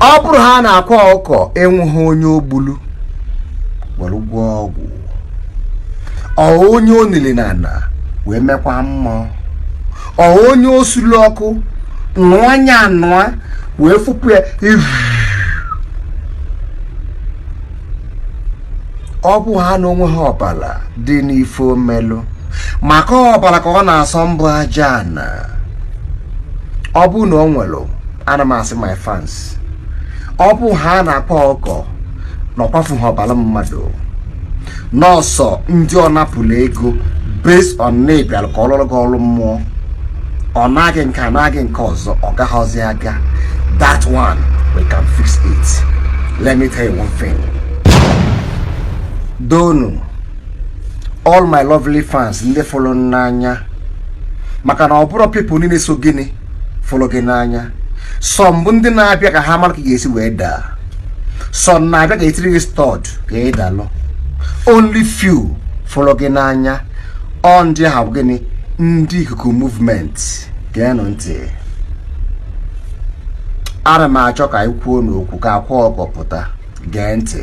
ọ bụrụ ha na-akwa ọkọ enweghị onye ogbulu were ụgwọ ọgwụ onye onile na ana wee mekwa mmụọ onye osulu ọkụ nwanya anụa wee fụpụ ya ọ bụ ha na onwe ha ọbala dị n'ife omelụ maka ọbala ka ọ na-asọ mbụ aja na ọ bụ na ọ nwere ana m asị my fans ọ bụ ha na-akpa ọkọ n'ọkwafu ha ọbala mmadụ nọọsọ ndị ọ napụla ego based on na-ebialụ ka ọ lụrụ gị ọrụ mmụọ ọ naghị nke anaghị nke ọzọ ọ gaghọzi aga that one we can fix it. Let me tell you one thing. Donu all my lovely fans ndị follow n'anya maka na ọ bụrụ people niile so gịnị follow gị n'anya some bụ ndị na-abịa ka ha mara ka ga-esi wee daa some na-abịa ka etiri gị stud ka ị dalụ only few follow gị n'anya ọ ndị ha gịnị ndị ikuku movement ga-enụ ntị ana m achọ ka anyị kwuo n'okwu ka akwa ọkọ pụta gee ntị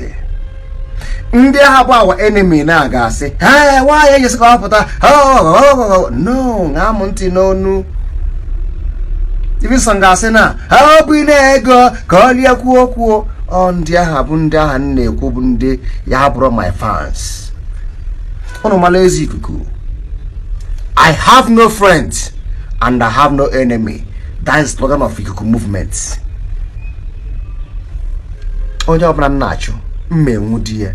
ndị agha bụ awa enemy na-aga asị nwaanyị ejesi ka ọ pụta no ṅaa m ntị n'onu Ivisan ga-asị na ọ bụ na-ego ka ọ lie kwuo kwuo ọ ndị agha bụ ndị agha na-ekwu bụ ndị ya bụrụ my fans ụnụ mala ezi ikuku I have no friends and I have no enemy. That is the slogan of Ikuku movement. Onye ọbụla nnachu mmenwu di ya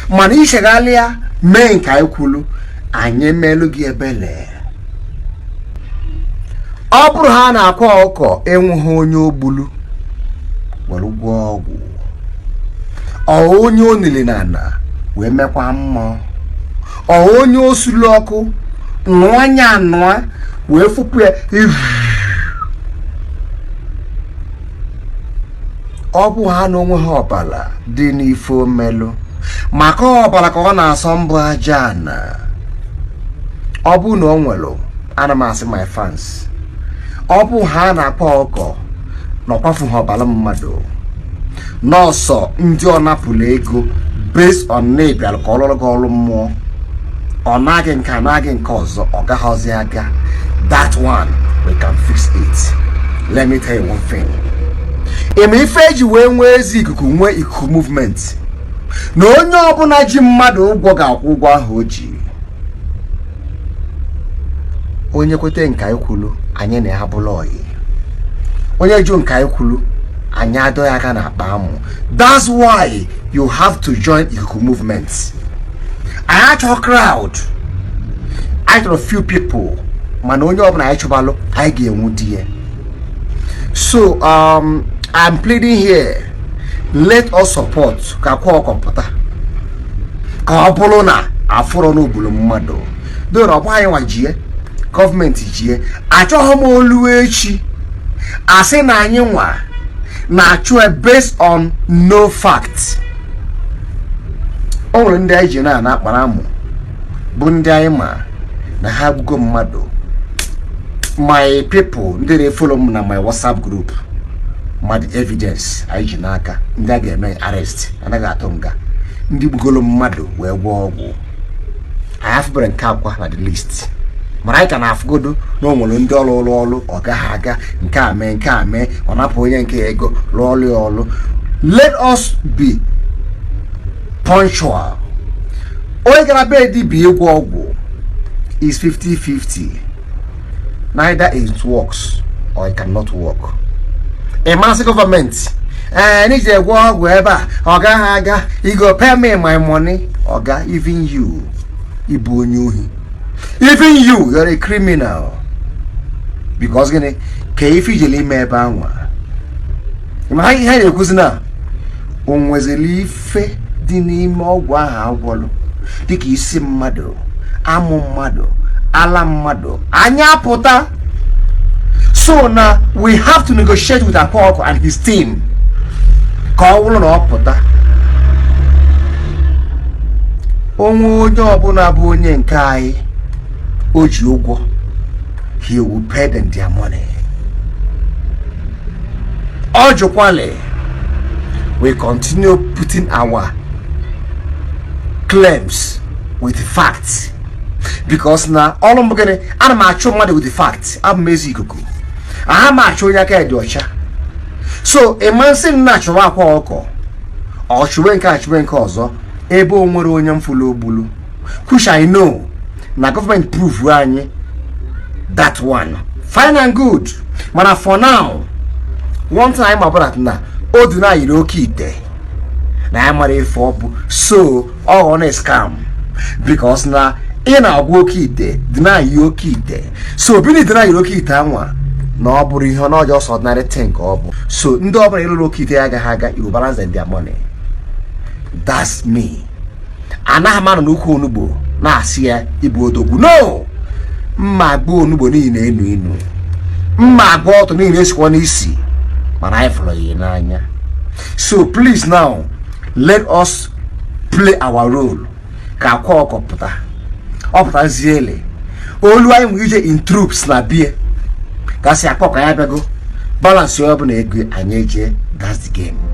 mana isheghalịa mee nke anyị kwulu anyị emelụ gị ebele ọ bụrụ ha na-akwa ọkọ enweghị onye ogbulu were ụgwọ ọgwụ onye onile na ana wee mekwa mmụọ onye osulu ọkụ nwanya anụa wee fụpụ ya ọ bụ ha na onwe ha ọbala dị n'ife omelụ maka ọbala ka ọ na-asọ mbụ aja na ọ bụ na ọ nwere ana m asị my fans ọ bụ ha na-akpa ọkọ n'ọkwafu ha ọbala mmadụ nọọsọ ndị ọ napụla ego based on na-ebialụ ka ọ lụrụ gị ọrụ mmụọ ọ naghị nke anaghị nke ọzọ ọ gaghọzi aga that one we can fix it. Let me tell you one thing. Eme ife eji wee nwee ezi ikuku nwee ikuku movement na onye ọbụla ji mmadụ ụgwọ ga-akwụ ụgwọ ahụ o ji onye kwete nke anyị kwulu anyị na-ahabụla oyi onye jụ nke anyị kwulu anyị adọ ya aka na akpa amụ. That's why you have to join ikuku movement. I achọ crowd I achọrọ few people mana onye ọbụla anyị chọbalụ anyị ga-enwu di ya. So I'm pleading here, let us support ka akwa ọkọ pụta ka ọ bụrụ na afụrụ n'obulu mmadụ doro ọgba anyị nwa jie gọọmenti jie achọghị m olu echi asị na anyị nwa na-achụ based on no fact. O nwere ndị anyị ji na-akpara amụ bụ ndị anyị ma na ha gbugo mmadụ. My people ndị na-efolo m na my WhatsApp group mad evidence anyị ji n'aka ndị a ga-eme arrest anaghị atụ nga ndị gbugolo mmadụ wee gwọọ ọgwụ anyị afụbere nke akwa na the list mana anyị ka na-afụgodo na o nwere ndị ọrụ ọ gaghị aga nke a mee ọ napụ onye nke ego rụọ ọrụ ya ọrụ. Let us be punctual. Onye gara be dibịa ịgwọ ọgwụ is 50-50. Neither it works or it cannot work. A massive government need to work wherever Oga you go pay me my money. Oga, even you Ibonyuhi. Even you're a criminal. Because gonna Kefijeli Mebanwa. My head of Kuzina Unwezelife Dinimo Wahawolo. Diki Simado Amumado Alamado Anya Pota. So now we have to negotiate with Akwa Okuko and his team. Call on Pota. Onwo jobu na bu onye nkai oji ụgwọ. He will pay them their money. Ojokwale we continue putting our claims with facts. Because now all I'm gonna I'm money with the facts. I'm amazing. I'm actually a so a man saying natural Akwa Okuko or Chuenka Ozo able Moronium Fulo Bulu, which I know na government proof that one fine and good. But for now, one time about na Oduna Irokite. Na I'm ready for so all on a scam because now in our workite deny you kite. So really deny you kite no buri not just ordinary thing so ndo obere little kite haga you balance their money. That's me. Anahama no ku onugbo na asia Igbo odogwu no mma gbo onugbo ni na enu mma gbo oto ni esikwo n'isi mana I follow you n'anya. So please now let us play our role ka Akwa Okuko puta opụta ziele olu anyị nwere ije in troops na bie kasi Akwa Okuko ya bego balance yo bụ na ego anyị eje. That's the game.